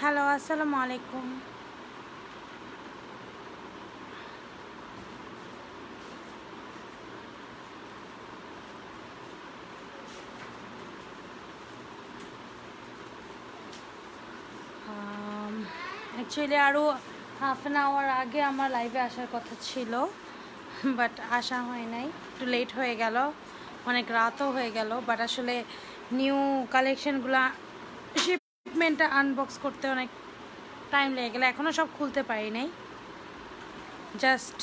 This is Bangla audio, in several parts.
হ্যালো, আসসালামু আলাইকুম। অ্যাকচুয়ালি আরও হাফ অ্যান আওয়ার আগে আমার লাইভে আসার কথা ছিল, বাট আসা হয় নাই, একটু লেট হয়ে গেল, অনেক রাতও হয়ে গেল। বাট আসলে নিউ কালেকশনগুলো শিপমেন্টটা আনবক্স করতে অনেক টাইম লেগে গেলো, এখনও সব খুলতে পারি নাই। জাস্ট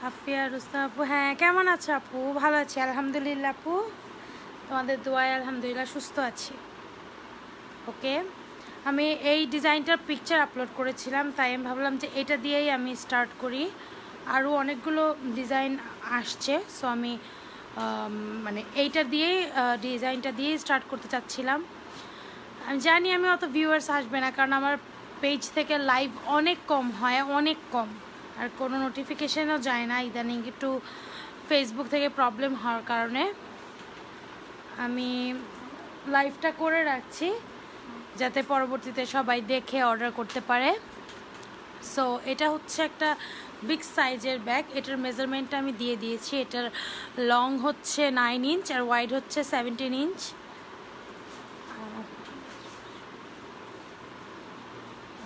আফিয়া রুস্তা আপু, হ্যাঁ কেমন আছো আপু? ভালো আছি আলহামদুলিল্লাহ আপু, তোমাদের দোয়ায় আলহামদুলিল্লাহ সুস্থ আছি। ওকে, আমি এই ডিজাইনটার পিকচার আপলোড করেছিলাম, তাই আমি ভাবলাম যে এটা দিয়েই আমি স্টার্ট করি। আরও অনেকগুলো ডিজাইন আসছে, সো আমি মানে এইটা দিয়েই ডিজাইনটা দিয়েই স্টার্ট করতে চাচ্ছিলাম। আমি জানি আমি অত ভিউয়ার্স আসবে না, কারণ আমার পেজ থেকে লাইভ অনেক কম হয়, অনেক কম, আর কোনো নোটিফিকেশানও যায় না ইদানিং, একটু ফেসবুক থেকে প্রবলেম হওয়ার কারণে আমি লাইভটা করে রাখছি, যাতে পরবর্তীতে সবাই দেখে অর্ডার করতে পারে। সো এটা হচ্ছে একটা বিগ সাইজের ব্যাগ, এটার মেজারমেন্টটা আমি দিয়ে দিয়েছি। এটার লং হচ্ছে 9 ইঞ্চ আর ওয়াইড হচ্ছে 17 ইঞ্চ।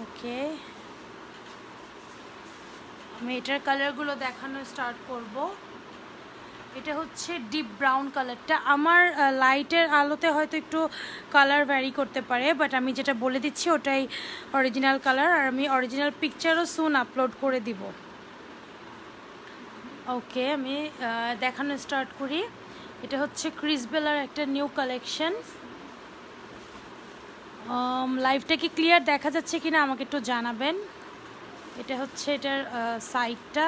ওকে, আমি এটার কালারগুলো দেখানো স্টার্ট করব। এটা হচ্ছে ডিপ ব্রাউন কালারটা, আমার লাইটের আলোতে হয়তো একটু কালার ভ্যারি করতে পারে, বাট আমি যেটা বলে দিচ্ছি ওটাই অরিজিনাল কালার, আর আমি অরিজিনাল পিকচারও সুন আপলোড করে দিব। ওকে, আমি দেখানো স্টার্ট করি। এটা হচ্ছে ক্রিসবেলার একটা নিউ কালেকশন। লাইভটা কি ক্লিয়ার দেখা যাচ্ছে কিনা আমাকে একটু জানাবেন। এটা হচ্ছে এটার সাইডটা।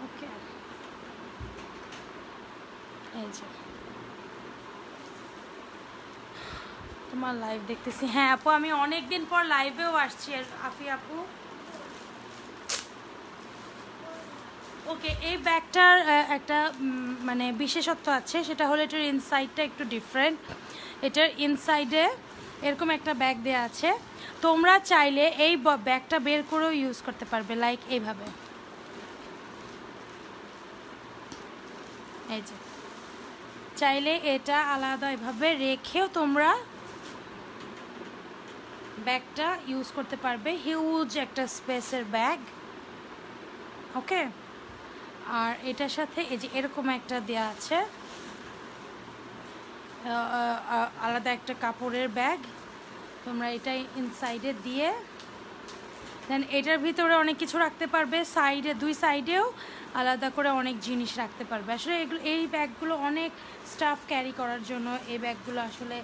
ওকে, এই যে তোমার লাইভ দেখতেছি। হ্যাঁ আপু, আমি অনেক দিন পর লাইভেও আসছি আফি আপু। ওকে, এই ব্যাগটার একটা মানে বিশেষত্ব আছে, সেটা হলো এটার ইনসাইডটা একটু ডিফারেন্ট। এটার ইনসাইডে এরকম একটা ব্যাগ দেওয়া আছে, তোমরা চাইলে এই ব্যাগটা বের করেও ইউজ করতে পারবে, লাইক এইভাবে। এই যে চাইলে এটা আলাদা এভাবে রেখেও তোমরা ব্যাগটা ইউজ করতে পারবে, হিউজ একটা স্পেসের ব্যাগ। ওকে, আর এটার সাথে এই যে এরকম একটা দেয়া আছে, আলাদা একটা কাপড়ের ব্যাগ, তোমরা এটা ইনসাইডে দিয়ে দেন এটার ভিতরে অনেক কিছু রাখতে পারবে, সাইডে দুই সাইডেও আলাদা করে অনেক জিনিস রাখতে পারবে। আসলে এগুলো, এই ব্যাগগুলো অনেক স্টাফ ক্যারি করার জন্য এই ব্যাগগুলো আসলে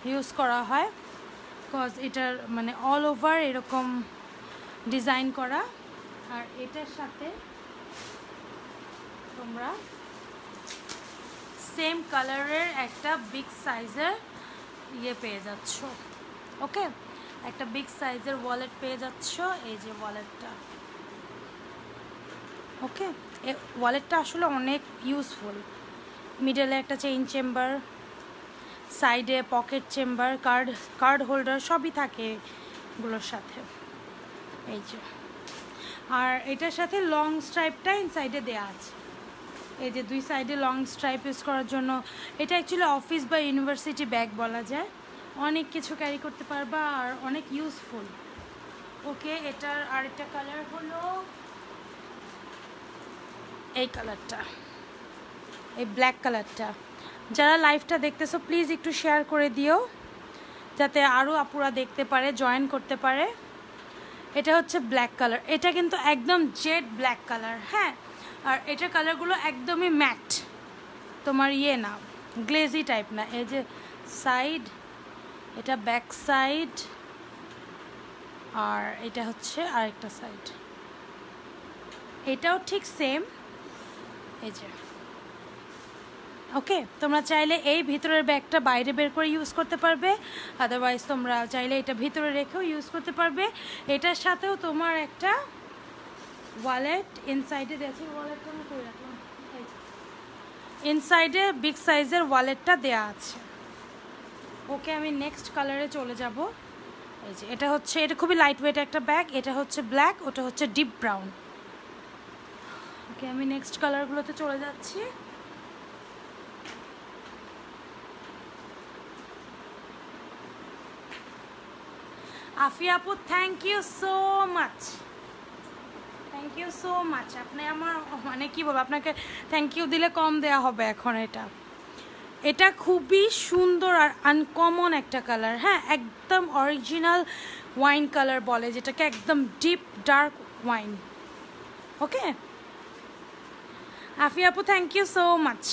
ইউজ করা হয়, বিকজ এটার মানে অল ওভার এরকম ডিজাইন করা। আর এটার সাথে তোমরা সেম কালারের একটা বিগ সাইজের ইয়ে পেয়ে যাচ্ছ। ওকে, একটা বিগ সাইজের ওয়ালেট পেয়ে যাচ্ছ, এই যে ওয়ালেটটা। ওকে, এই ওয়ালেটটা আসলে অনেক ইউজফুল। মিডলে একটা চেইন চেম্বার, সাইডে পকেট চেম্বার, কার্ড হোল্ডার সবই থাকে এগুলোর সাথে। এই যে, আর এটার সাথে লং স্ট্রাইপটা ইনসাইডে দেওয়া আছে, এই যে দুই সাইডে লং স্ট্রাইপ ইউজ করার জন্য। এটা অ্যাকচুয়ালি অফিস বা ইউনিভার্সিটি ব্যাগ বলা যায়, অনেক কিছু ক্যারি করতে পারবা আর অনেক ইউজফুল। ওকে, এটার আরেকটা কালার হলো এই কালারটা, এই ব্ল্যাক কালারটা। যারা লাইভটা দেখতেছো প্লিজ একটু শেয়ার করে দিও, যাতে আরও আপুরা দেখতে পারে, জয়েন করতে পারে। এটা হচ্ছে ব্ল্যাক কালার, এটা কিন্তু একদম জেড ব্ল্যাক কালার। হ্যাঁ, আর এটার কালারগুলো একদমই ম্যাট, তোমার ইয়ে না, গ্লেজি টাইপ না। এই যে সাইড, এটা ব্যাক সাইড, আর এটা হচ্ছে আরেকটা সাইড, এটাও ঠিক সেম। এই যে ওকে, তোমরা চাইলে এই ভিতরের ব্যাগটা বাইরে বের করে ইউজ করতে পারবে, আদারওয়াইজ তোমরা চাইলে এটা ভিতরে রেখেও ইউজ করতে পারবে। এটার সাথেও তোমার একটা ওয়ালেট ইনসাইডে দিয়েছি, ওয়ালেটটা আমি করে রাখলাম, ইনসাইডে বিগ সাইজের ওয়ালেটটা দেয়া আছে। ওকে, আমি নেক্সট কালারে চলে যাব। এই যে এটা হচ্ছে, এটা খুবই লাইট ওয়েট একটা ব্যাগ, এটা হচ্ছে ব্ল্যাক, ওটা হচ্ছে ডিপ ব্রাউন। ওকে, আমি নেক্সট কালারগুলোতে চলে যাচ্ছি। আফিয়া আপু, thank you so much, thank you so much. আপনি আমার মানে কি বলবো, আপনাকে থ্যাংক ইউ দিলে কম দেয়া হবে এখন। এটা খুবই সুন্দর আর আনকমন একটা কালার। হ্যাঁ, একদম অরিজিনাল ওয়াইন কালার বলে যেটাকে, একদম ডিপ ডার্ক ওয়াইন। ওকে আফিয়া আপু, থ্যাংক ইউ সো মাচ।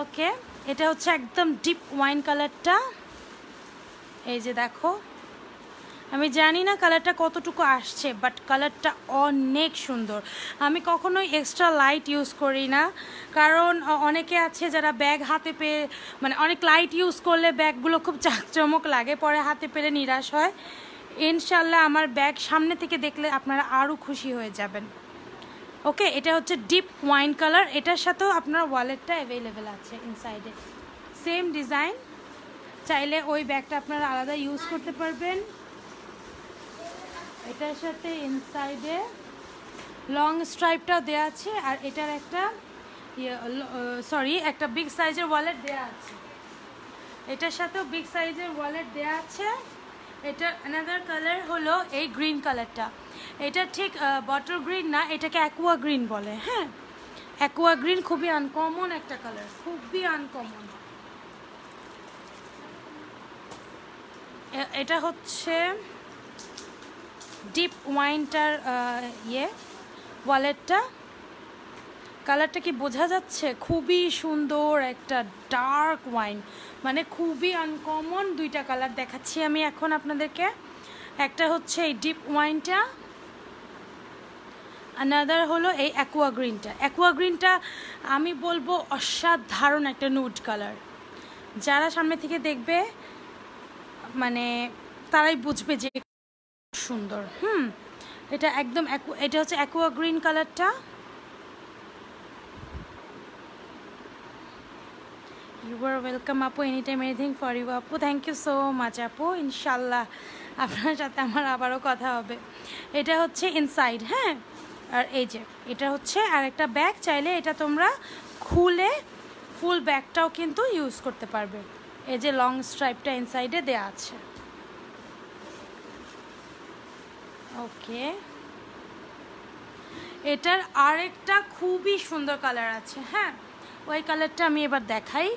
ওকে, এটা হচ্ছে একদম ডিপ ওয়াইন কালারটা। এই যে দেখো, আমি জানি না কালারটা কতটুকু আসছে, বাট কালারটা অনেক সুন্দর। আমি কখনোই এক্সট্রা লাইট ইউজ করি না, কারণ অনেকে আছে যারা ব্যাগ হাতে পেয়ে, মানে অনেক লাইট ইউজ করলে ব্যাগগুলো খুব চাকচমক লাগে, পরে হাতে পেলে নিরাশ হয়। ইনশাল্লাহ আমার ব্যাগ সামনে থেকে দেখলে আপনারা আরও খুশি হয়ে যাবেন। ওকে, এটা হচ্ছে ডিপ ওয়াইন কালার, এটার সাথেও আপনার ওয়ালেটটা অ্যাভেলেবেল আছে ইনসাইডে, সেম ডিজাইন। চাইলে ওই ব্যাগটা আপনারা আলাদা ইউজ করতে পারবেন। এটার সাথে ইনসাইডে লং স্ট্রাইপটাও দেওয়া আছে, আর এটার একটা একটা বিগ সাইজের ওয়ালেট দেওয়া আছে। এটার সাথেও বিগ সাইজের ওয়ালেট দেওয়া আছে। এটার অ্যানাদার কালার হলো এই গ্রিন কালারটা। এটা ঠিক বটল গ্রিন না, এটাকে অ্যাকুয়া গ্রিন বলে। হ্যাঁ, অ্যাকুয়া গ্রিন খুবই আনকমন একটা কালার, খুবই আনকমন। এটা হচ্ছে ডিপ ওয়াইনটার ওয়ালেটটা। কালারটা কি বোঝা যাচ্ছে? খুবই সুন্দর একটা ডার্ক ওয়াইন, মানে খুবই আনকমন। দুইটা কালার দেখাচ্ছি আমি এখন আপনাদেরকে। একটা হচ্ছে এই ডিপ ওয়াইনটা, আনাদার হলো এই অ্যাকুয়া গ্রিনটা। অ্যাকুয়া গ্রিনটা আমি বলবো অসাধারণ একটা নুড কালার। যারা সামনে থেকে দেখবে মানে তারাই বুঝবে যে সুন্দর। এটা একদম এটা হচ্ছে অ্যাকুয়া গ্রিন কালারটা। ইউ আর ওয়েলকাম আপু, any time anything for you আপু, থ্যাংক ইউ সো মাচ আপু। ইনশাল্লাহ আপনার সাথে আমার আবারও কথা হবে। এটা হচ্ছে ইনসাইড। হ্যাঁ, আর এই যে এটা হচ্ছে আর একটা ব্যাগ, চাইলে এটা তোমরা খুলে ফুল ব্যাগটাও কিন্তু ইউজ করতে পারবে। এই যে লং স্ট্রাইপটা ইনসাইডে দেওয়া আছে। ওকে, এটার আরেকটা খুবই সুন্দর কালার আছে। হ্যাঁ, ওই কালারটা আমি এবার দেখাই।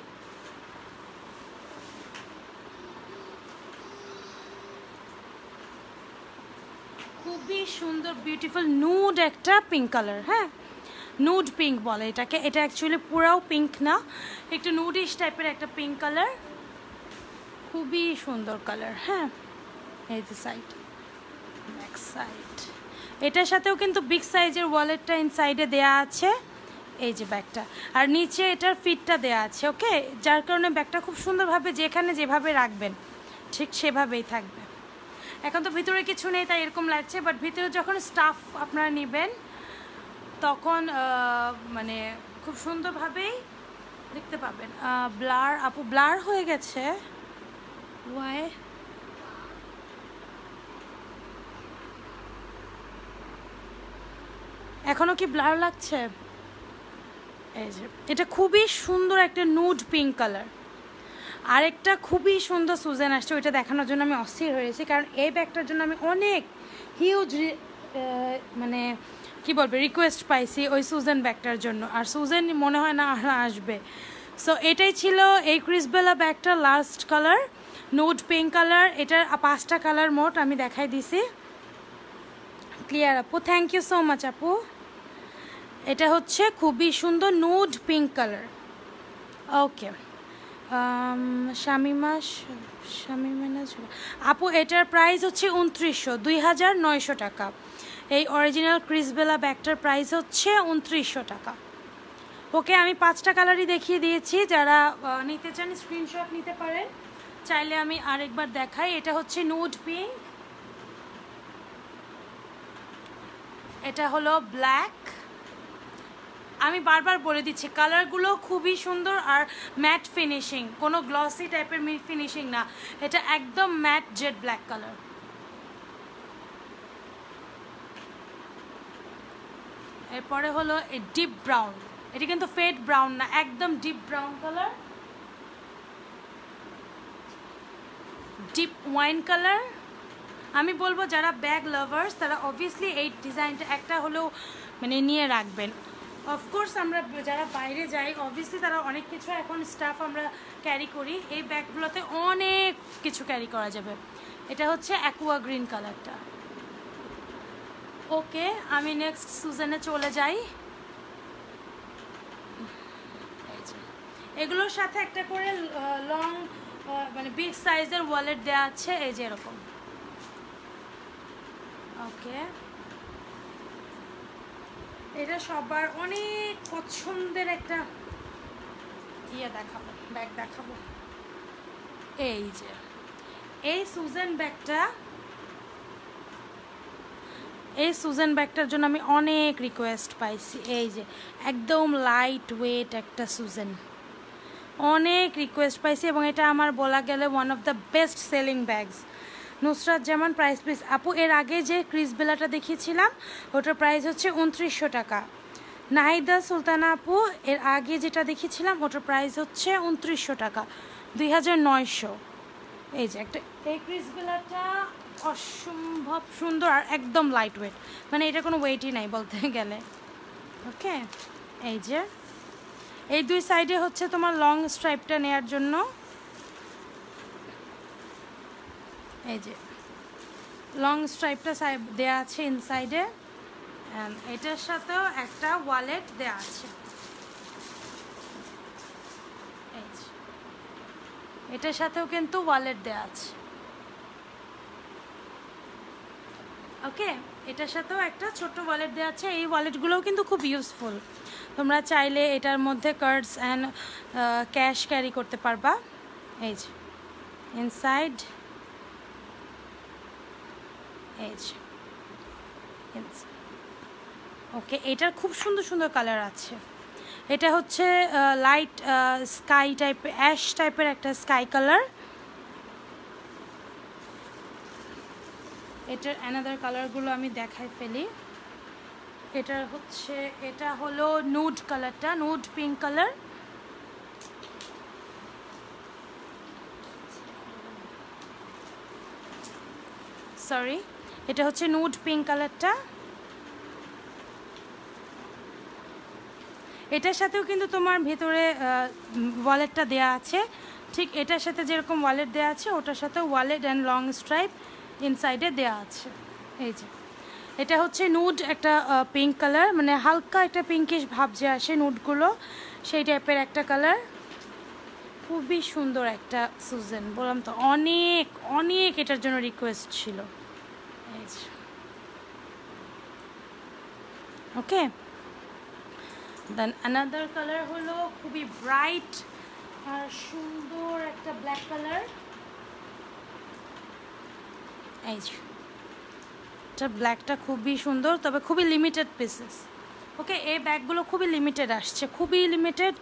খুবই সুন্দর বিউটিফুল নুড একটা পিঙ্ক কালার। হ্যাঁ, নুড পিঙ্ক বলে এটাকে। এটা অ্যাকচুয়ালি পুরাও পিঙ্ক না, একটু নুডিশ টাইপের একটা পিঙ্ক কালার, খুবই সুন্দর কালার। হ্যাঁ, এই যে সাইড, ব্যাক সাইড। এটার সাথেও কিন্তু বিগ সাইজের ওয়ালেটটা ইনসাইডে দেয়া আছে। এই যে ব্যাগটা, আর নিচে এটার ফিটটা দেয়া আছে। ওকে, যার কারণে ব্যাগটা খুব সুন্দরভাবে যেখানে যেভাবে রাখবেন ঠিক সেভাবেই থাকবে। এখন তো ভিতরে কিছু নেই তাই এরকম লাগছে, বাট ভিতরে যখন স্টাফ আপনারা নেবেন তখন মানে খুব সুন্দরভাবেই দেখতে পাবেন। ব্লার আপু, ব্লার হয়ে গেছে, ওয়াই? এখনো কি ব্লার লাগছে? এই যে এটা খুবই সুন্দর একটা নুড পিঙ্ক কালার। আরেকটা খুবই সুন্দর সুজেন আসছে, ওইটা দেখানোর জন্য আমি অস্থির হয়েছি, কারণ এই ব্যাগটার জন্য আমি অনেক হিউজ মানে কি বলবে রিকোয়েস্ট পাইছি ওই সুজেন ব্যাগটার জন্য, আর সুজেন মনে হয় না আর আসবে। সো এটাই ছিল এই ক্রিসবেলা ব্যাগটার last colour, nude pink colour. এটার 5টা কালার মোট আমি দেখাই দিছি। ক্লিয়ার আপু, থ্যাংক ইউ সো মাচ আপু। এটা হচ্ছে খুবই সুন্দর নুড পিঙ্ক কালার। ওকে, শামিমা আপু, এটার প্রাইস হচ্ছে 2900 টাকা। এই অরিজিনাল ক্রিসবেলা ব্যাগটার প্রাইস হচ্ছে 2900 টাকা। ওকে, আমি 5টা কালারই দেখিয়ে দিয়েছি, যারা নিতে চান স্ক্রিনশট নিতে পারেন। চাইলে আমি আরেকবার দেখাই। এটা হচ্ছে নুড পিঙ্ক, এটা হলো ব্ল্যাক। আমি বারবার বলে দিচ্ছি কালারগুলো খুবই সুন্দর আর ম্যাট ফিনিশিং, কোনো গ্লসি টাইপের ফিনিশিং না, এটা একদম ম্যাট জেড ব্ল্যাক কালার। এরপরে হলো এই ডিপ ব্রাউন, এটা কিন্তু ফেড ব্রাউন না, একদম deep brown colour, deep wine colour. আমি বলবো যারা ব্যাগ লাভার্স তারা অবভিয়াসলি এই ডিজাইনটা একটা হলেও মানে নিয়ে রাখবেন। অফকোর্স আমরা যারা বাইরে যাই অবভিয়াসলি তারা অনেক কিছু এখন স্টাফ আমরা ক্যারি করি, এই ব্যাগগুলোতে অনেক কিছু ক্যারি করা যাবে। এটা হচ্ছে অ্যাকুয়া গ্রিন কালারটা। ওকে, আমি নেক্সট সুজেনে চলে যাই। এগুলোর সাথে একটা করে লং মানে বিগ সাইজের ওয়ালেট দেওয়া আছে, এই যে এরকম। ওকে, এটা সবার অনেক পছন্দের একটা দেখাবো, ব্যাগ দেখাবো। এই যে এই সুজেন ব্যাগটার জন্য আমি অনেক রিকোয়েস্ট পাইছি। এই যে একদম লাইট ওয়েট একটা সুজেন, অনেক রিকোয়েস্ট পাইছি এবং এটা আমার বলা গেলে one of the best selling bags. Nusrat Zaman price please. আপু এর আগে যে ক্রিস বেলাটা দেখিয়েছিলাম ওটার প্রাইস হচ্ছে 2900 টাকা। নাহিদা সুলতানা আপু এর আগে যেটা দেখিয়েছিলাম ওটার প্রাইস হচ্ছে 2900 টাকা, 2900। এই যে একটা এই ক্রিস বেলাটা অসম্ভব সুন্দর আর একদম লাইট ওয়েট, মানে এটা কোনো ওয়েটই নাই বলতে গেলে। ওকে, এই যে এই দুই সাইডে হচ্ছে তোমার লং স্ট্রাইপটা নেয়ার জন্য, এই যে লং স্ট্রাইপটা দেওয়া আছে ইনসাইডে, এটার সাথেও একটা ওয়ালেট দেওয়া আছে। এই যে এটার সাথেও কিন্তু ওয়ালেট দেওয়া আছে। ওকে, এটার সাথেও একটা ছোট্ট ওয়ালেট দেওয়া আছে। এই ওয়ালেটগুলোও কিন্তু খুব ইউজফুল, তোমরা চাইলে এটার মধ্যে কার্ডস অ্যান্ড ক্যাশ ক্যারি করতে পারবা। এই যে ইনসাইড, এই যে ওকে, এটার খুব সুন্দর সুন্দর কালার আছে। এটা হচ্ছে লাইট স্কাই টাইপের, অ্যাশ টাইপের একটা স্কাই কালার। এটার অ্যানাদার কালারগুলো আমি দেখাই ফেলি। এটা হচ্ছে, এটা হলো নুড কালারটা, নুড পিঙ্ক কালার। সরি, এটা হচ্ছে নুড পিঙ্ক কালারটা। এটার সাথেও কিন্তু তোমার ভেতরে ওয়ালেটটা দেয়া আছে, ঠিক এটার সাথে যেরকম ওয়ালেট দেওয়া আছে ওটার সাথে ওয়ালেট অ্যান্ড লং স্ট্রাইপ ইনসাইডে দেওয়া আছে। এই যে এটা হচ্ছে নুড একটা পিঙ্ক কালার, মানে হালকা একটা পিঙ্কিশ ভাব যে আসে নুডগুলো, সেই টাইপের একটা কালার। খুবই সুন্দর একটা সুজেন, বললাম তো অনেক অনেক এটার জন্য রিকোয়েস্ট ছিল। এই যে ওকে, দেন অ্যানাদার কালার হলো খুবই ব্রাইট আর সুন্দর একটা ব্ল্যাক কালার। এই যে এটা ব্ল্যাকটা খুবই সুন্দর, তবে খুবই লিমিটেড পিসেস। ওকে, এই ব্যাগগুলো খুবই লিমিটেড আসছে, খুবই লিমিটেড।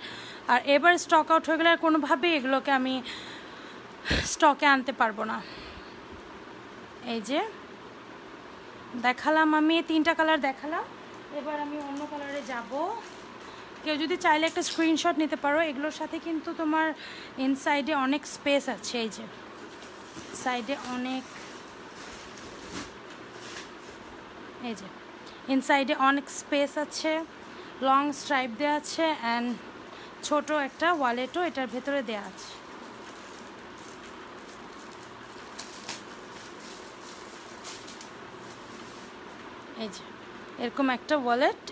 আর এবার স্টক আউট হয়ে গেলে আর কোনোভাবেই এগুলোকে আমি স্টকে আনতে পারবো না। এই যে দেখালাম আমি 3টা কালার দেখালাম, এবার আমি অন্য কালারে যাব। কেউ যদি চাইলে একটা স্ক্রিনশট নিতে পারো, এগুলোর সাথে কিন্তু তোমার ইনসাইডে অনেক স্পেস আছে। এই যে সাইডে অনেক, এই যে ইনসাইডে অনেক স্পেস আছে, লং স্ট্রাইপ দেওয়া আছে অ্যান্ড ছোট একটা ওয়ালেটও এটার ভেতরে দেওয়া আছে। এই যে এরকম একটা ওয়ালেট,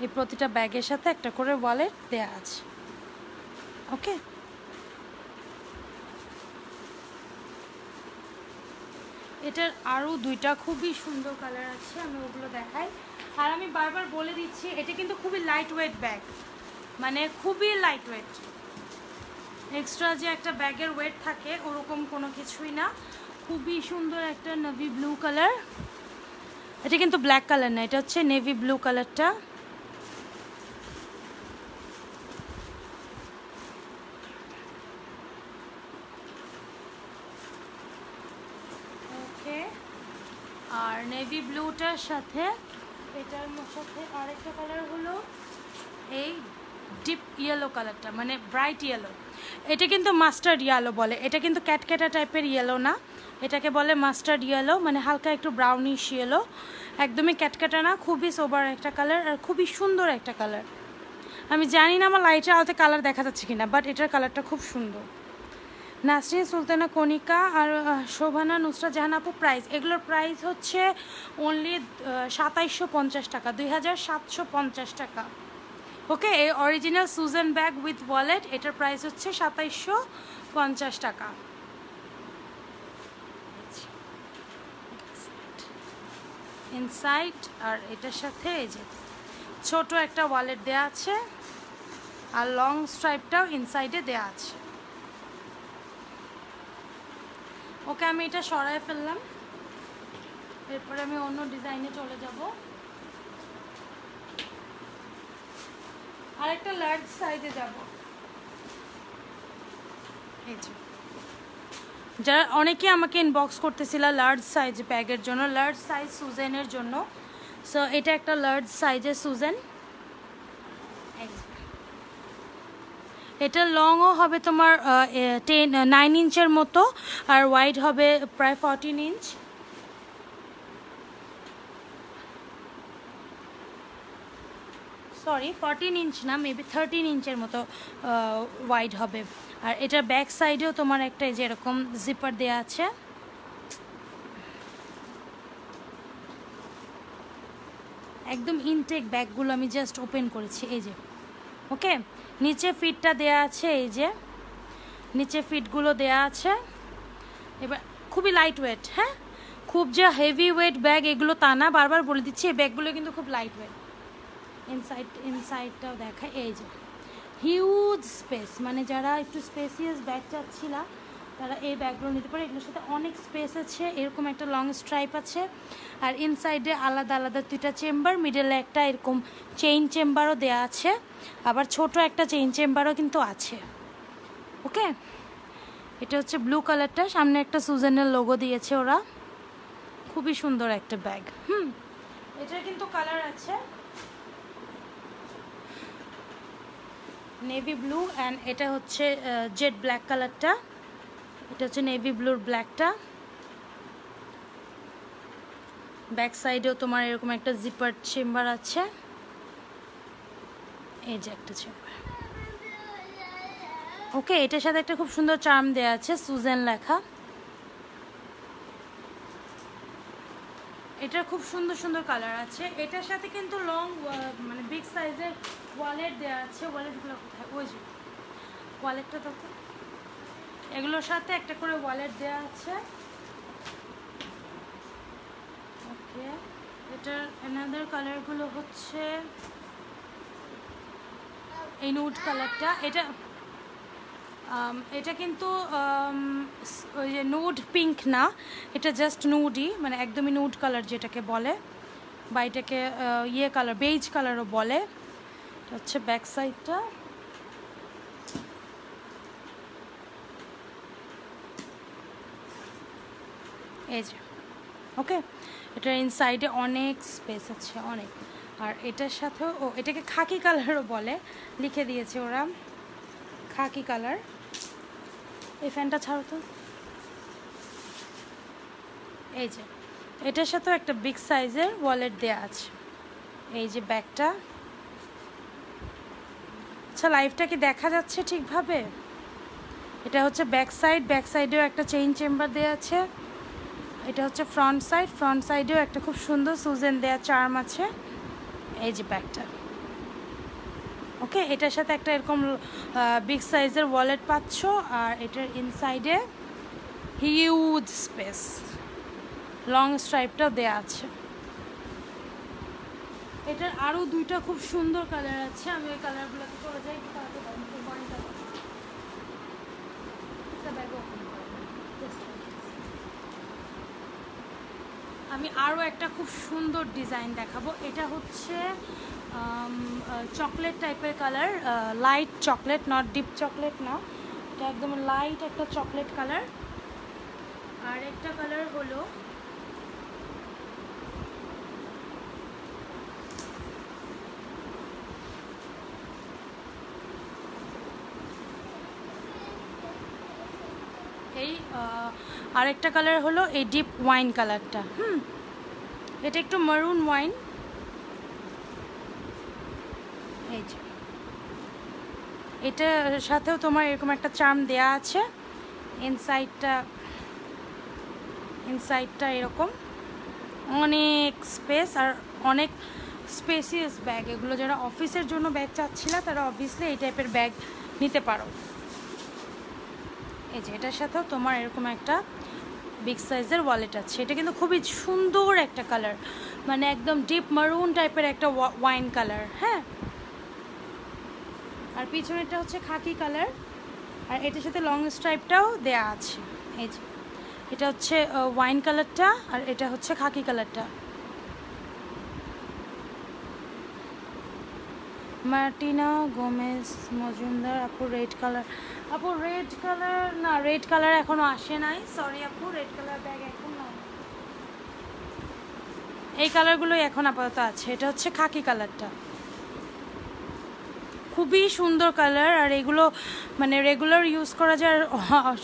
এই প্রতিটা ব্যাগের সাথে একটা করে ওয়ালেট দেওয়া আছে। ওকে, এটার আরও 2টা খুবই সুন্দর কালার আছে, আমি ওগুলো দেখাই। আর আমি বারবার বলে দিচ্ছি এটা কিন্তু খুবই লাইট ওয়েট ব্যাগ, মানে খুবই লাইট ওয়েট, এক্সট্রা যে একটা ব্যাগের ওয়েট থাকে ওরকম কোনো কিছুই না। খুবই সুন্দর একটা নেভি ব্লু কালার, এটা কিন্তু ব্ল্যাক কালার না, এটা হচ্ছে নেভি ব্লু কালারটা। ওকে, আর নেভি ব্লুটার সাথে এটার সাথে আরেকটা কালার হলো এই ডিপ ইয়েলো কালারটা, মানে ব্রাইট ইয়েলো। এটা কিন্তু মাস্টার্ড ইয়েলো বলে, এটা কিন্তু ক্যাটক্যাটা টাইপের ইয়েলো না, এটাকে বলে মাস্টার্ড ইয়েলো, মানে হালকা একটু ব্রাউনিশ ইয়েলো, একদমই ক্যাটক্যাটা না, খুবই সোবার একটা কালার আর খুবই সুন্দর একটা কালার। আমি জানি না আমার লাইটের আলোতে কালার দেখা যাচ্ছে কিনা, বাট এটার কালারটা খুব সুন্দর। নাসরিন সুলতানা কণিকা আর শোভানা নুসরাত জাহান আপু প্রাইস, এগুলোর প্রাইস হচ্ছে অনলি 2750 টাকা, 2750 টাকা। ওকে, এই অরিজিনাল সুজেন ব্যাগ উইথ ওয়ালেট, এটার প্রাইস হচ্ছে 2750 টাকা। ইনসাইড, আর এটার সাথে এই যে ছোট একটা ওয়ালেট দেয়া আছে আর লং স্ট্রাইপটাও ইনসাইডে দেয়া আছে। ওকে, আমি এটা সরায় ফেললাম, এরপরে আমি অন্য ডিজাইনে চলে যাব। আর একটা লার্জ সাইজে যাব। এই যে যারা অনেকে আমাকে ইনবক্স করতেছিল লার্জ সাইজ ব্যাগের জন্য, লার্জ সাইজ সুজেনের জন্য, সো এটা একটা লার্জ সাইজের সুজেন। এটা লংও হবে তোমার 9 ইঞ্চের মতো, আর ওয়াইড হবে প্রায় 14 ইঞ্চ। সরি 14 ইঞ্চ না, মেবি 13 ইঞ্চের মতো ওয়াইড হবে। আর এটার ব্যাক সাইডেও তোমার একটা যেরকম জিপার দেওয়া আছে। একদম ইনটেক ব্যাগগুলো আমি জাস্ট ওপেন করেছি, এই যে। ওকে, নিচে ফিটটা দেয়া আছে, এই যে নিচে ফিটগুলো দেয়া আছে। এবার খুবই লাইট ওয়েট, হ্যাঁ, খুব যে হেভি ওয়েট ব্যাগ এগুলো তা না, বারবার বলে দিচ্ছি এই ব্যাগগুলো কিন্তু খুব লাইট ওয়েট। ইনসাইডটাও দেখায়, এই যে হিউজ স্পেস, মানে যারা একটু স্পেসিয়াস ব্যাগ চাচ্ছিলা তারা এই ব্যাগগুলো নিতে পারে। এগুলোর সাথে অনেক স্পেস আছে, এরকম একটা লং স্ট্রাইপ আছে, আর ইনসাইডে আলাদা আলাদা 2টা চেম্বার, মিডলে একটা এরকম চেইন চেম্বারও দেওয়া আছে, আবার ছোট একটা চেইন চেম্বারও কিন্তু আছে। ওকে, এটা হচ্ছে ব্লু কালারটা, সামনে একটা সুজেনের লোগো দিয়েছে ওরা, খুবই সুন্দর একটা ব্যাগ। এটার কিন্তু কালার আছে নেভি ব্লু অ্যান্ড এটা হচ্ছে জেড ব্ল্যাক কালারটা, এটা হচ্ছে নেভি ব্লুর ব্ল্যাকটা। ব্যাক সাইডেও তোমার এরকম একটা জিপার চেম্বার আছে, এই যে একটা চেম্বার। ওকে, এটার সাথে একটা খুব সুন্দর চার্ম দেওয়া আছে, সুজেন লেখা। এটার খুব সুন্দর সুন্দর কালার আছে। এটার সাথে কিন্তু লং মানে বিগ সাইজের ওয়ালেট দেওয়া আছে। ওয়ালেটগুলো কোথায়? ওই যে ওয়ালেটটা তো, এগুলোর সাথে একটা করে ওয়ালেট দেওয়া আছে। ওকে, এটার অ্যানাদার কালারগুলো হচ্ছে এই নুড কালারটা। এটা কিন্তু ওই যে নুড পিঙ্ক না, এটা জাস্ট নুডই, মানে একদমই নুড কালার যেটাকে বলে, বা এটাকে ইয়ে কালার, বেজ কালারও বলে। এটা হচ্ছে ব্যাক সাইডটা। এই যে ওকে, এটার ইনসাইডে অনেক স্পেস আছে, অনেক। আর এটার সাথেও এটাকে খাকি কালারও বলে, লিখে দিয়েছে ওরা খাকি কালার। এই ফ্যানটা ছাড়ো তো। এই যে এটার সাথেও একটা বিগ সাইজের ওয়ালেট দেওয়া আছে। এই যে ব্যাগটা। আচ্ছা, লাইভটা কি দেখা যাচ্ছে ঠিকভাবে? এটা হচ্ছে ব্যাক সাইড, ব্যাক সাইডেও একটা চেইন চেম্বার দেওয়া আছে। এটা হচ্ছে ফ্রন্ট সাইড, ফ্রন্ট সাইডেও একটা খুব সুন্দর সুজেন দেওয়া চার্ম আছে। এই যে ব্যাগটা। ওকে, এটার সাথে একটা এরকম বিগ সাইজের ওয়ালেট পাচ্ছ, আর এটার ইনসাইডে হিউজ স্পেস, লং স্ট্রাইপটাও দেওয়া আছে। এটার আরও দুইটা খুব সুন্দর কালার আছে, আমি ওই কালারগুলোকে চলে যাই। আমি আরও একটা খুব সুন্দর ডিজাইন দেখাবো। এটা হচ্ছে চকলেট টাইপের colour, light chocolate, not deep chocolate না, এটা একদম লাইট একটা চকলেট কালার। আর একটা কালার হলো এই আরেকটা কালার হলো এই ডিপ ওয়াইন কালারটা। এটা একটু মারুন ওয়াইন। এই যে এটার সাথেও তোমার এরকম একটা চার্ম দেয়া আছে। ইনসাইডটা এরকম অনেক স্পেস আর অনেক স্পেসিয়াস ব্যাগ। এগুলো যারা অফিসের জন্য ব্যাগ চাচ্ছিলা তারা অবভিয়াসলি এই টাইপের ব্যাগ নিতে পারো। এই যে এটার সাথেও তোমার এরকম একটা বিগ সাইজের ওয়ালেট আছে। এটা কিন্তু খুবই সুন্দর একটা কালার, মানে একদম ডিপ মারুন টাইপের একটা ওয়াইন কালার। হ্যাঁ, আর পিছনেরটা হচ্ছে খাকি কালার, আর এটার সাথে লং স্ট্রাইপটাও দেয়া আছে। এই যে এটা হচ্ছে ওয়াইন কালারটা আর এটা হচ্ছে খাকি কালারটা। মার্টিনা গোমেজ মজুমদার আপু রেড কালার। আপু রেড কালার না, রেড কালার এখনো আসে নাই, সরি আপু, রেড কালার ব্যাগ এখন না। এই কালারগুলোই এখন আপাতত আছে। এটা হচ্ছে খাকি কালারটা, খুবই সুন্দর কালার। আর এগুলো মানে রেগুলার ইউজ করা যায়,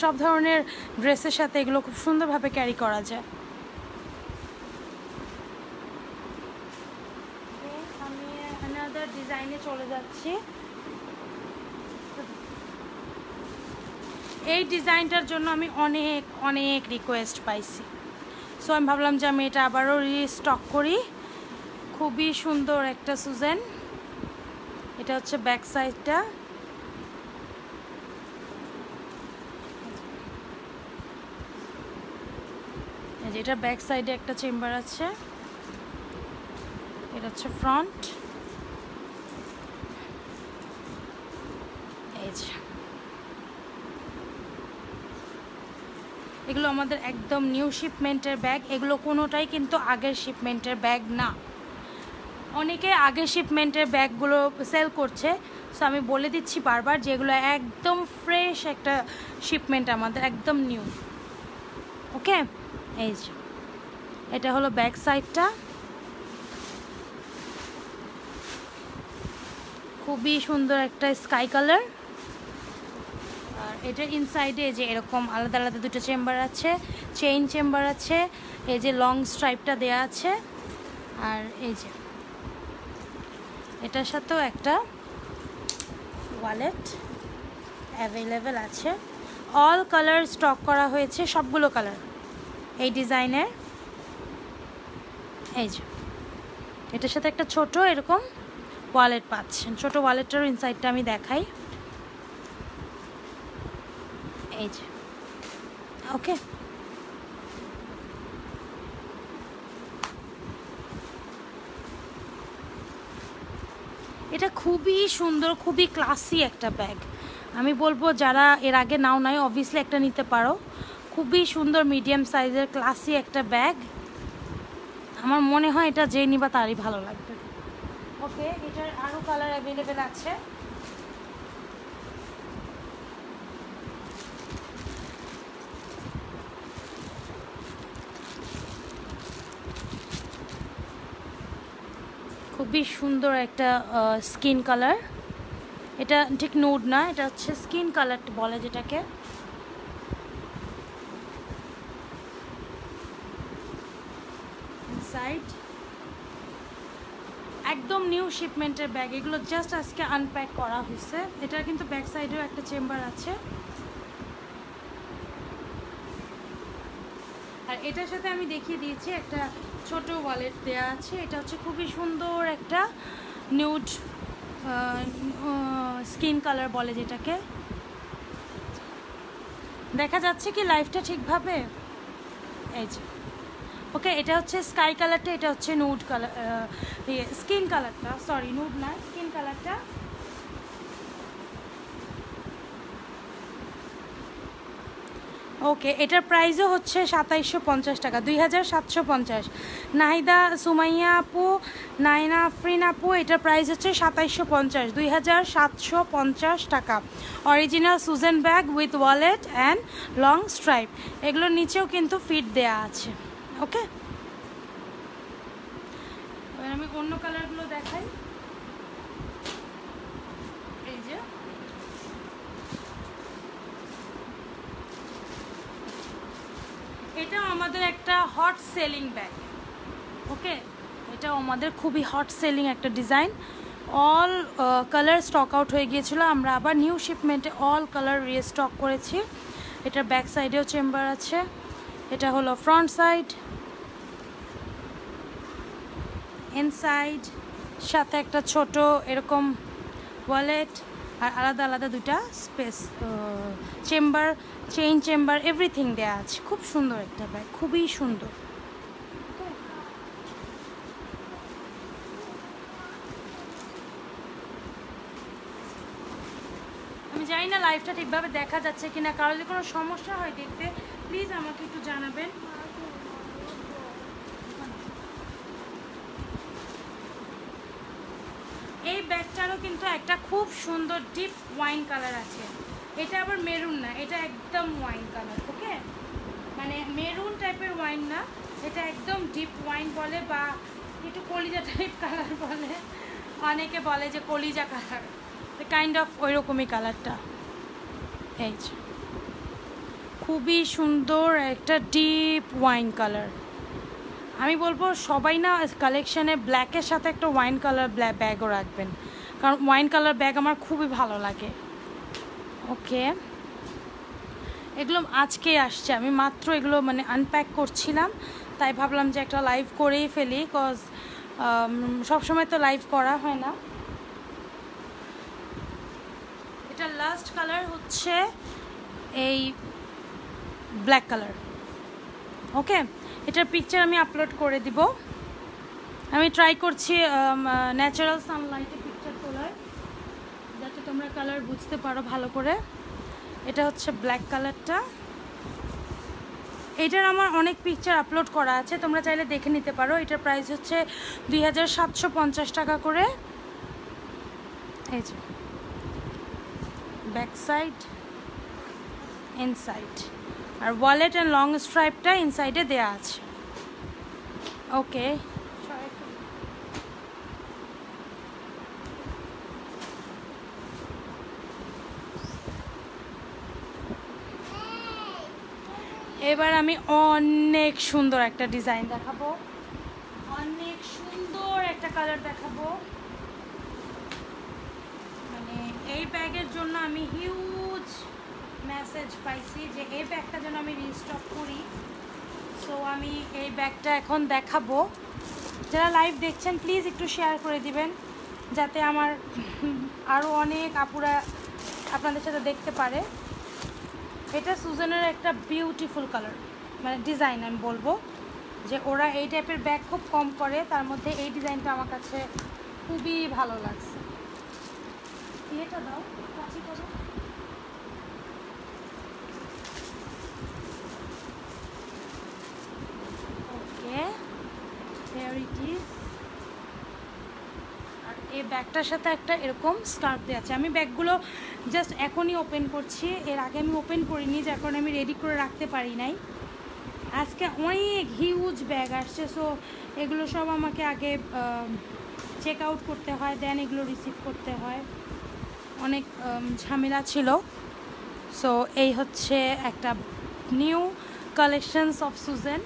সব ধরনের ড্রেসের সাথে এগুলো খুব সুন্দরভাবে ক্যারি করা যায়। আমি অ্যানাদার ডিজাইনে চলে যাচ্ছি। এই ডিজাইনটার জন্য আমি অনেক অনেক রিকোয়েস্ট পাইছি, সো আমি ভাবলাম যে আমি এটা আবারও রিস্টক করি। খুবই সুন্দর একটা সুজেন। এটা হচ্ছে ব্যাক সাইডটা। এটা ব্যাক সাইডে একটা চেম্বার আছে, এটা হচ্ছে ফ্রন্ট। এই যে এগুলো আমাদের একদম নিউ শিপমেন্টের ব্যাগ। এগুলো কোনোটাই কিন্তু আগের শিপমেন্টের ব্যাগ না। অনেকে আগের শিপমেন্টের ব্যাগগুলো সেল করছে, সো আমি বলে দিচ্ছি বারবার যে এগুলো একদম ফ্রেশ একটা শিপমেন্ট, আমাদের একদম নিউ। ওকে, এই যে এটা হলো ব্যাক সাইডটা। খুবই সুন্দর একটা স্কাই কালার। আর এটার ইনসাইডে যে এরকম আলাদা আলাদা দুটো চেম্বার আছে, চেইন চেম্বার আছে, এই যে লং স্ট্রাইপটা দেয়া আছে। আর এই যে এটার সাথেও একটা ওয়ালেট অ্যাভেলেবেল আছে। অল কালার স্টক করা হয়েছে, সবগুলো কালার এই ডিজাইনের। এই যে এটার সাথে একটা ছোট এরকম ওয়ালেট পাচ্ছেন। ছোট ওয়ালেটটারও ইনসাইডটা আমি দেখাই। এই যে ওকে, এটা খুবই সুন্দর, খুবই ক্লাসি একটা ব্যাগ। আমি বলবো যারা এর আগে নাও নাই অবভিয়াসলি একটা নিতে পারো। খুবই সুন্দর মিডিয়াম সাইজের ক্লাসি একটা ব্যাগ। আমার মনে হয় এটা যে নিবা তারই ভালো লাগবে। ওকে, এটার আরও কালার অ্যাভেলেবেল আছে। খুবই সুন্দর একটা স্কিন কালার। এটা ঠিক নুড না, এটা হচ্ছে স্কিন কালার বলে যেটাকে। সাইড একদম নিউ শিপমেন্টের ব্যাগ। এগুলো জাস্ট আজকে আনপ্যাক করা হয়েছে। এটার কিন্তু ব্যাক সাইডেও একটা চেম্বার আছে। আর এটার সাথে আমি দেখিয়ে দিয়েছি একটা ছোট ওয়ালেট দেওয়া আছে। এটা হচ্ছে খুবই সুন্দর একটা নিউড স্কিন কালার বলে যেটাকে। দেখা যাচ্ছে কি লাইফটা ঠিকভাবে? এই যে ওকে, এটা হচ্ছে স্কাই কালারটা, এটা হচ্ছে নুড কালার, স্কিন কালারটা, সরি নুড না, স্কিন কালারটা। ওকে, এটার প্রাইসও হচ্ছে 2750 টাকা, 2750। নাহিদা সুমাইয়া আপু, নাইনা আফরিন আপু, এটার প্রাইস হচ্ছে 2750, 2750 টাকা। অরিজিনাল সুজেন bag with wallet and long stripe, এগুলোর নিচেও কিন্তু ফিট দেয়া আছে। ওকে, এবার আমি অন্য কালারগুলো দেখাই। এই যে এটাও আমাদের একটা হট সেলিং ব্যাগ। ওকে, এটাও আমাদের খুবই হট সেলিং একটা design. All colour stock out হয়ে গিয়েছিলো, আমরা আবার নিউ শিপমেন্টে অল কালার রিস্টক করেছি। এটার ব্যাক সাইডেও চেম্বার আছে, এটা হলো ফ্রন্ট সাইড, ইনসাইড, সাথে একটা ছোট এরকম ওয়ালেট, আর আলাদা আলাদা দুটা space, chamber, chain chamber, everything দেওয়া আছে। খুব সুন্দর একটা ব্যাগ, খুবই সুন্দর। আমি জানি না লাইভটা ঠিকভাবে দেখা যাচ্ছে কিনা, কারো যদি কোনো সমস্যা হয় দেখতে প্লিজ আমাকে একটু জানাবেন। এই ব্যাগটারও কিন্তু একটা খুব সুন্দর ডিপ ওয়াইন কালার আছে। এটা আবার মেরুন না, এটা একদম ওয়াইন কালার। ওকে, মানে মেরুন টাইপের ওয়াইন না, এটা একদম ডিপ ওয়াইন বলে, বা একটু কলিজা টাইপ কালার বলে, অনেকে বলে যে কলিজা কালার, কাইন্ড অফ ওই রকমই কালারটা। এই যে খুবই সুন্দর একটা ডিপ ওয়াইন কালার। আমি বলবো সবাই না কালেকশানে ব্ল্যাকের সাথে একটা ওয়াইন কালার ব্যাগও রাখবেন, কারণ ওয়াইন কালার ব্যাগ আমার খুবই ভালো লাগে। ওকে, এগুলো আজকেই আসছে, আমি মাত্র এগুলো মানে আনপ্যাক করছিলাম, তাই ভাবলাম যে একটা লাইভ করেই ফেলি, কজ সবসময় তো লাইভ করা হয় না। এটা লাস্ট কালার হচ্ছে এই ব্ল্যাক কালার। ওকে, এটার পিকচার আমি আপলোড করে দিব। আমি ট্রাই করছি ন্যাচারাল সানলাইটে পিকচার তোলার, যাতে তোমরা কালার বুঝতে পারো ভালো করে। এটা হচ্ছে ব্ল্যাক কালারটা। এটার আমার অনেক পিকচার আপলোড করা আছে, তোমরা চাইলে দেখে নিতে পারো। এটার প্রাইস হচ্ছে 2750 টাকা করে। এই যে ব্যাক সাইড, ইনসাইড, আর ওয়ালেট অ্যান্ড লং স্ট্রাইপটা ইনসাইডে দেয়া আছে। ওকে, এবার আমি অনেক সুন্দর একটা ডিজাইন দেখাবো, অনেক সুন্দর একটা কালার দেখাবো। মানে এই ব্যাগের জন্য আমি হিউজ মেসেজ পাইছি যে এই ব্যাগটা যেন আমি রিস্টক করি। সো আমি এই ব্যাগটা এখন দেখাবো। যারা লাইভ দেখছেন প্লিজ একটু শেয়ার করে দিবেন, যাতে আমার আরও অনেক আপুরা আপনাদের সাথে দেখতে পারে। এটা সুজেনের একটা বিউটিফুল কালার, মানে ডিজাইন। আমি বলবো যে ওরা এই টাইপের ব্যাগ খুব কম করে, তার মধ্যে এই ডিজাইনটা আমার কাছে খুবই ভালো লাগছে। এটা দাও, কাছে করো। ওকে, here it is। আর এই ব্যাগটার সাথে একটা এরকম স্কার্ফ দেওয়া আছে। আমি ব্যাগগুলো জাস্ট এখনই ওপেন করছি, এর আগে আমি ওপেন করিনি, যার কারণে আমি রেডি করে রাখতে পারি নাই। আজকে অনেক হিউজ ব্যাগ আসছে, সো এগুলো সব আমাকে আগে চেক আউট করতে হয়, দেন এগুলো রিসিভ করতে হয়, অনেক ঝামেলা ছিল। সো এই হচ্ছে একটা নিউ কালেকশনস অফ সুজেন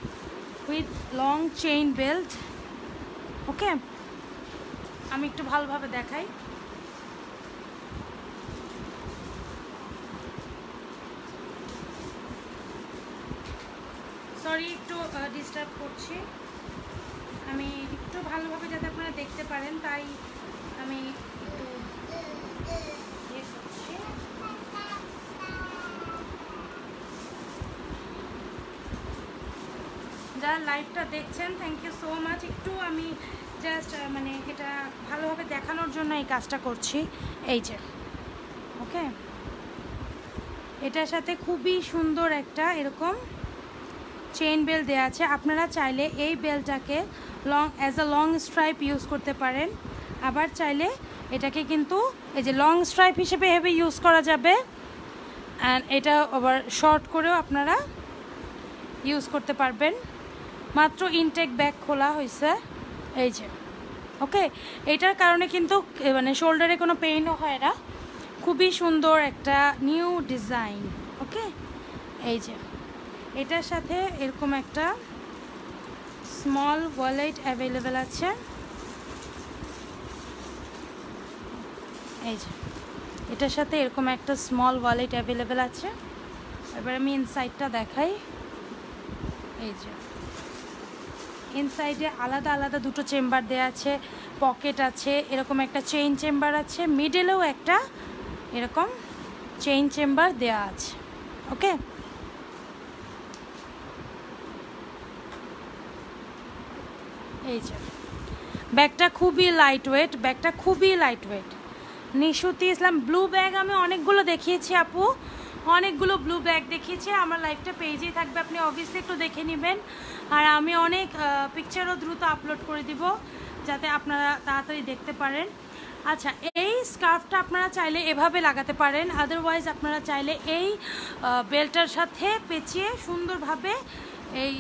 with long chain belt. Okay, আমি একটু ভালোভাবে দেখাই। সরি একটু ডিস্টার্ব করছি, আমি একটু ভালোভাবে যাতে আপনারা দেখতে পারেন তাই আমি একটু ইয়ে করছি। যারা লাইভটা দেখছেন থ্যাংক ইউ সো মাচ। একটু আমি জাস্ট মানে এটা ভালোভাবে দেখানোর জন্য এই কাজটা করছি। এই যে ওকে, এটার সাথে খুবই সুন্দর একটা এরকম চেইন বেল্ট দেওয়া আছে। আপনারা চাইলে এই বেল্টটাকে as a long stripe use করতে পারেন, আবার চাইলে এটাকে কিন্তু এই যে লং স্ট্রাইপ হিসেবে এভাবে ইউজ করা যাবে, অ্যান্ড এটা আবার শর্ট করেও আপনারা ইউজ করতে পারবেন। মাত্র ইনটেক ব্যাগ খোলা হয়েছে এই যে, ওকে। এটার কারণে কিন্তু মানে শোল্ডারে কোনো পেইনও হয় না। খুবই সুন্দর একটা নিউ ডিজাইন, ওকে। এই যে এটার সাথে এরকম একটা স্মল ওয়ালেট অ্যাভেলেবেল আছে। এই যে এটার সাথে এরকম একটা স্মল ওয়ালেট অ্যাভেলেবেল আছে। এবার আমি ইনসাইডটা দেখাই। এই যে ইনসাইডে আলাদা আলাদা দুটো চেম্বার দেওয়া আছে, পকেট আছে, এরকম একটা চেইন চেম্বার আছে, মিডলেও একটা এরকম চেইন চেম্বার দেওয়া আছে, ওকে। এই যে ব্যাগটা খুবই লাইট ওয়েট, ব্যাগটা খুবই লাইট ওয়েট। নিশুতি ইসলাম ব্লু ব্যাগ আমি অনেকগুলো দেখিয়েছি আপু, অনেকগুলো ব্লু ব্যাগ দেখিয়েছি। আমার লাইফটা পেজেই থাকবে, আপনি অবভিয়াসলি একটু দেখে নেবেন। আর আমি অনেক পিকচারও দ্রুত আপলোড করে দিব যাতে আপনারা তাড়াতাড়ি দেখতে পারেন। আচ্ছা, এই স্কার্ফটা আপনারা চাইলে এভাবে লাগাতে পারেন, আদারওয়াইজ আপনারা চাইলে এই বেল্টটার সাথে পেঁচিয়ে সুন্দরভাবে এই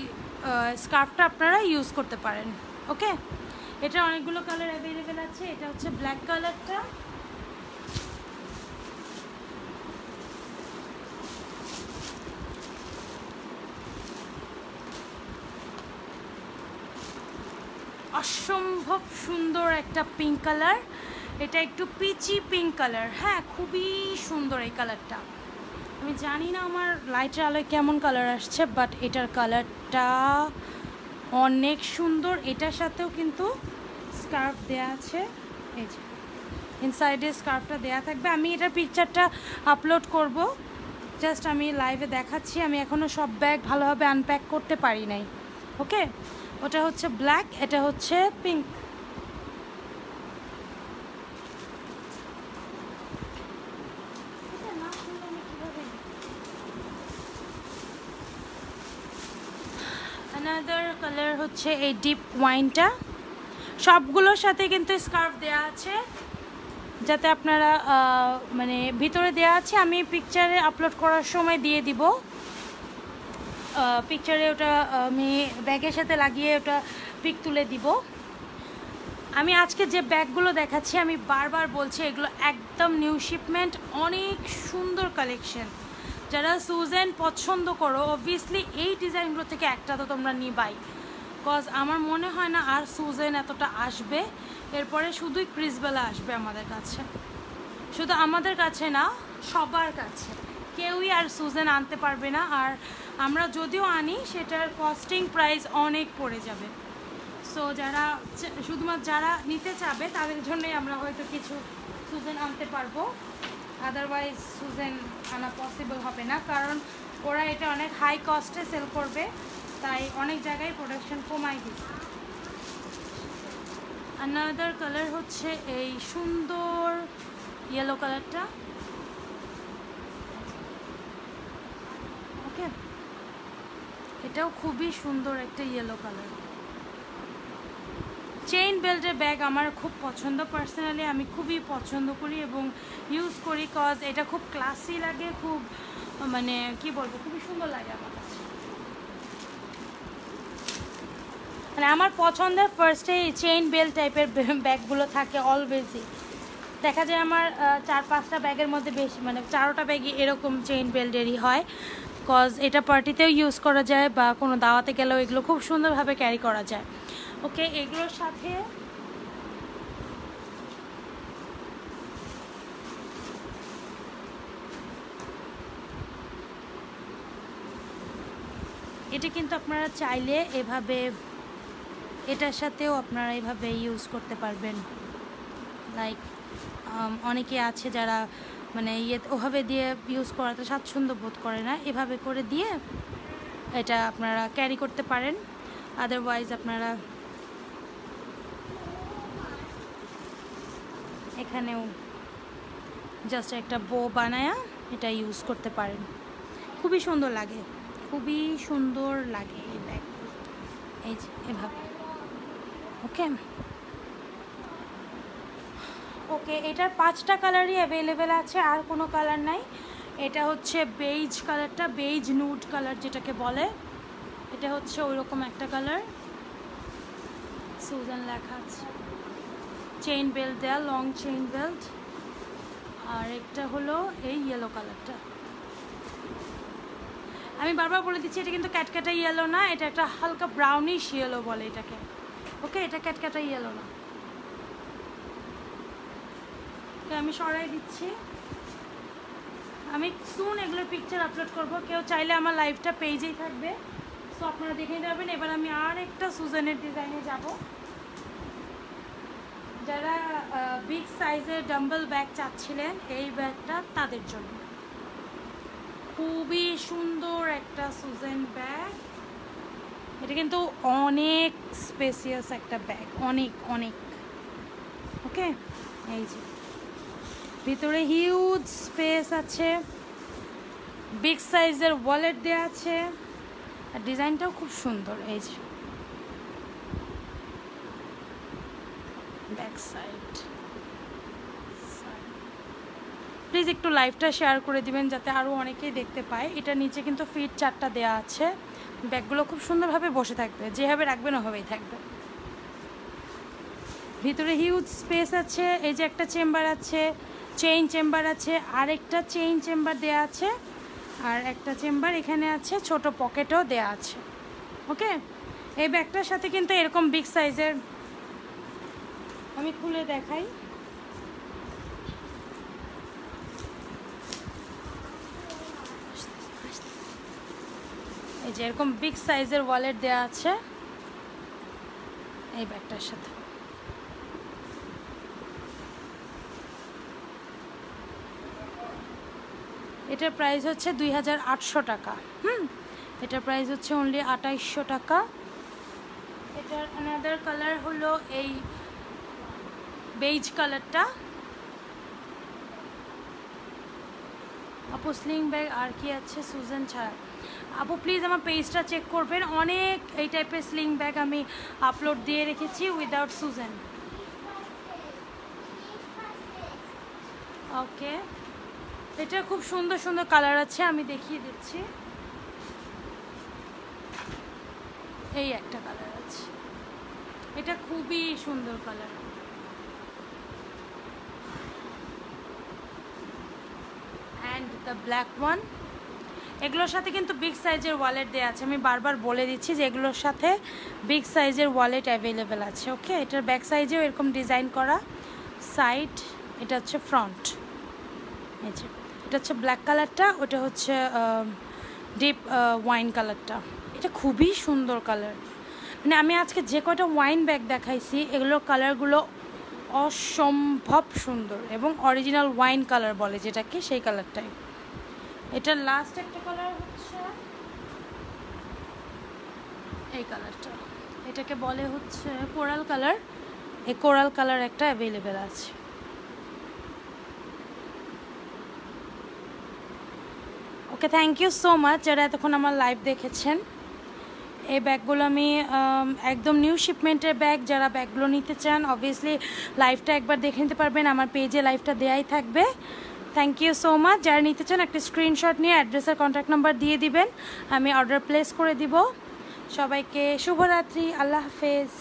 স্কার্ফটা আপনারা ইউজ করতে পারেন, ওকে। এটা অনেকগুলো কালার অ্যাভেলেবেল আছে। এটা হচ্ছে ব্ল্যাক কালারটা, অসম্ভব সুন্দর একটা পিঙ্ক কালার। এটা একটু পিচি পিঙ্ক কালার, হ্যাঁ খুবই সুন্দর এই কালারটা। আমি জানি না আমার লাইটের আলোয় কেমন কালার আসছে, বাট এটার কালারটা অনেক সুন্দর। এটার সাথেও কিন্তু স্কার্ফ দেয়া আছে, এই যে ইনসাইডে স্কার্ফটা দেয়া থাকবে। আমি এটার পিকচারটা আপলোড করব, জাস্ট আমি লাইভে দেখাচ্ছি। আমি এখনও সব ব্যাগ ভালোভাবে আনপ্যাক করতে পারি নাই, ওকে। ওটা হচ্ছে ব্ল্যাক, এটা হচ্ছে পিঙ্ক। অ্যানাদার কালার হচ্ছে এই ডিপ ওয়াইনটা। সবগুলোর সাথে কিন্তু স্কার্ফ দেয়া আছে, যাতে আপনারা মানে ভিতরে দেয়া আছে। আমি পিকচারে আপলোড করার সময় দিয়ে দিব, পিকচারে ওটা আমি ব্যাগের সাথে লাগিয়ে ওটা পিক তুলে দিব। আমি আজকে যে ব্যাগগুলো দেখাচ্ছি আমি বারবার বলছি এগুলো একদম নিউ শিপমেন্ট, অনেক সুন্দর কালেকশন। যারা সুজেন পছন্দ করো অবভিয়াসলি এই ডিজাইনগুলো থেকে একটা তো তোমরা নিবাই, বিকজ আমার মনে হয় না আর সুজেন এতটা আসবে। এরপরে শুধুই ক্রিসবেলা আসবে আমাদের কাছে, শুধু আমাদের কাছে না সবার কাছে। কেউই আর সুজেন আনতে পারবে না, আর আমরা যদিও আনি সেটার কস্টিং প্রাইস অনেক পড়ে যাবে। সো যারা শুধুমাত্র যারা নিতে চাবে তাদের জন্যই আমরা হয়তো কিছু সুজেন আনতে পারবো, আদারওয়াইজ সুজেন আনা পসিবল হবে না, কারণ ওরা এটা অনেক হাই কস্টে সেল করবে, তাই অনেক জায়গায় প্রোডাকশন কমাই দিচ্ছে। আনাদার কালার হচ্ছে এই সুন্দর ইয়েলো কালারটা, ওকে। এটাও খুবই সুন্দর একটা ইয়েলো কালার। চেইন বেল্টের ব্যাগ আমার খুব পছন্দ, পার্সোনালি আমি খুবই পছন্দ করি এবং ইউজ করি, কজ এটা খুব ক্লাসি লাগে, খুব মানে কি বলবো, খুবই সুন্দর লাগে আমার কাছে। মানে আমার পছন্দের ফার্স্টে চেইন বেল্ট টাইপের ব্যাগগুলো থাকে অলওয়েজই। দেখা যায় আমার 4-5টা ব্যাগের মধ্যে বেশি, মানে 4টা ব্যাগই এরকম চেইন বেল্টেরই হয়, কজ এটা পার্টিতেও ইউজ করা যায় বা কোনো দাওয়াতে গেলেও এগুলো খুব সুন্দরভাবে ক্যারি করা যায়, ওকে। এগুলোর সাথে এটা কিন্তু আপনারা চাইলে এভাবে এটার সাথেও আপনারা এভাবে ইউজ করতে পারবেন। লাইক অনেকে আছে যারা মানে ওভাবে দিয়ে ইউজ করাতে স্বাচ্ছন্দ্য বোধ করে না, এভাবে করে দিয়ে এটা আপনারা ক্যারি করতে পারেন। আদারওয়াইজ আপনারা এখানেও জাস্ট একটা বো বানায়া এটা ইউজ করতে পারেন, খুবই সুন্দর লাগে, খুবই সুন্দর লাগে এই ব্যাগ। এই যে এভাবে, ওকে ওকে। এটার 5টা কালারই অ্যাভেলেবেল আছে, আর কোনো কালার নাই। এটা হচ্ছে বেইজ কালারটা, বেইজ নুড কালার যেটাকে বলে, এটা হচ্ছে ওইরকম একটা কালার। সুজান লেখা আছে, চেইন বেল্ট দেয়া, লং চেইন বেল্ট। আর একটা হলো এই ইয়েলো কালারটা। আমি বারবার বলে দিচ্ছি এটা কিন্তু ক্যাটক্যাটা ইয়েলো না, এটা একটা হালকা ব্রাউনিশ ইয়েলো বলে এটাকে, ওকে। এটা ক্যাটক্যাটা ইয়েলো না। আমি সরাই দিচ্ছি, আমি সুন এগুলোর পিকচার আপলোড করব, কেউ চাইলে আমার লাইভটা পেজেই থাকবে, সো আপনারা দেখে নিতে পারবেন। এবার আমি আর একটা সুজানের ডিজাইনে যাব। যারা বিগ সাইজের ডাম্বল ব্যাগ চাচ্ছিলেন এই ব্যাগটা তাদের জন্য, খুবই সুন্দর একটা সুজান ব্যাগ। এটা কিন্তু অনেক স্পেসিয়াস একটা ব্যাগ, অনেক অনেক, ওকে। এই যে ভিতরে হিউজ স্পেস আছে, বিগ সাইজের ওয়ালেট দেওয়া আছে, আর ডিজাইনটাও খুব সুন্দর। এই যে ব্যাক সাইড, প্লিজ একটু লাইভটা শেয়ার করে দিবেন যাতে আরও অনেকেই দেখতে পায়। এটা নিচে কিন্তু ফিট 4টা দেওয়া আছে, ব্যাগগুলো খুব সুন্দরভাবে বসে থাকবে, যেভাবে রাখবেন ওভাবেই থাকবে। ভিতরে হিউজ স্পেস আছে, এই যে একটা চেম্বার আছে, চেইন চেম্বার আছে, আরেকটা চেইন চেম্বার দেয়া আছে, আর একটা চেম্বার এখানে আছে, ছোট পকেটও দেয়া আছে, ওকে। এই ব্যাগটার সাথে কিন্তু এরকম বিগ সাইজের, আমি খুলে দেখাই, এই যে এরকম বিগ সাইজের ওয়ালেট দেয়া আছে এই ব্যাগটার সাথে। এটার প্রাইস হচ্ছে 2800 টাকা। এটার প্রাইস হচ্ছে অনলি 2800 টাকা। এটার অ্যানাদার কালার হলো এই বেজ কালারটা। আপু স্লিং ব্যাগ আর কি আছে সুজান ছাড়া? আপু প্লিজ আমার পেজটা চেক করবেন, অনেক এই টাইপের স্লিং ব্যাগ আমি আপলোড দিয়ে রেখেছি উইদাউট সুজান, ওকে। এটা খুব সুন্দর সুন্দর কালার আছে, আমি দেখিয়ে দিচ্ছি। এই একটা কালার আছে, এটা খুবই সুন্দর colour. And the black one. এগুলোর সাথে কিন্তু বিগ সাইজের ওয়ালেট দেওয়া আছে, আমি বারবার বলে দিচ্ছি যে এগুলোর সাথে বিগ সাইজের ওয়ালেট অ্যাভেলেবেল আছে, ওকে। এটার ব্যাক সাইজেও এরকম ডিজাইন করা, সাইড, এটা হচ্ছে ফ্রন্ট। এই যে এটা হচ্ছে ব্ল্যাক কালারটা, ওটা হচ্ছে ডিপ ওয়াইন কালারটা। এটা খুবই সুন্দর কালার, মানে আমি আজকে যে কয়টা ওয়াইন ব্যাগ দেখাইছি এগুলোর কালারগুলো অসম্ভব সুন্দর, এবং অরিজিনাল ওয়াইন কালার বলে যেটাকে, সেই কালারটাই। এটার লাস্ট একটা কালার হচ্ছে এই কালারটা, এটাকে বলে হচ্ছে কোরাল কালার। এই কোরাল কালার একটা অ্যাভেলেবেল আছে। ওকে, থ্যাংক ইউ সো মাচ যারা এতক্ষণ আমার লাইভ দেখেছেন। এই ব্যাগগুলো আমি একদম নিউ শিপমেন্টের ব্যাগ, যারা ব্যাগগুলো নিতে চান অবভিয়াসলি লাইভটা একবার দেখে নিতে পারবেন, আমার পেজে লাইভটা দেয়াই থাকবে। Thank you so much. যারা নিতে চান একটা স্ক্রিনশট নিয়ে অ্যাড্রেস আর কন্ট্যাক্ট নাম্বার দিয়ে দিবেন, আমি অর্ডার প্লেস করে দিব। সবাইকে শুভরাত্রি, আল্লাহ হাফেজ।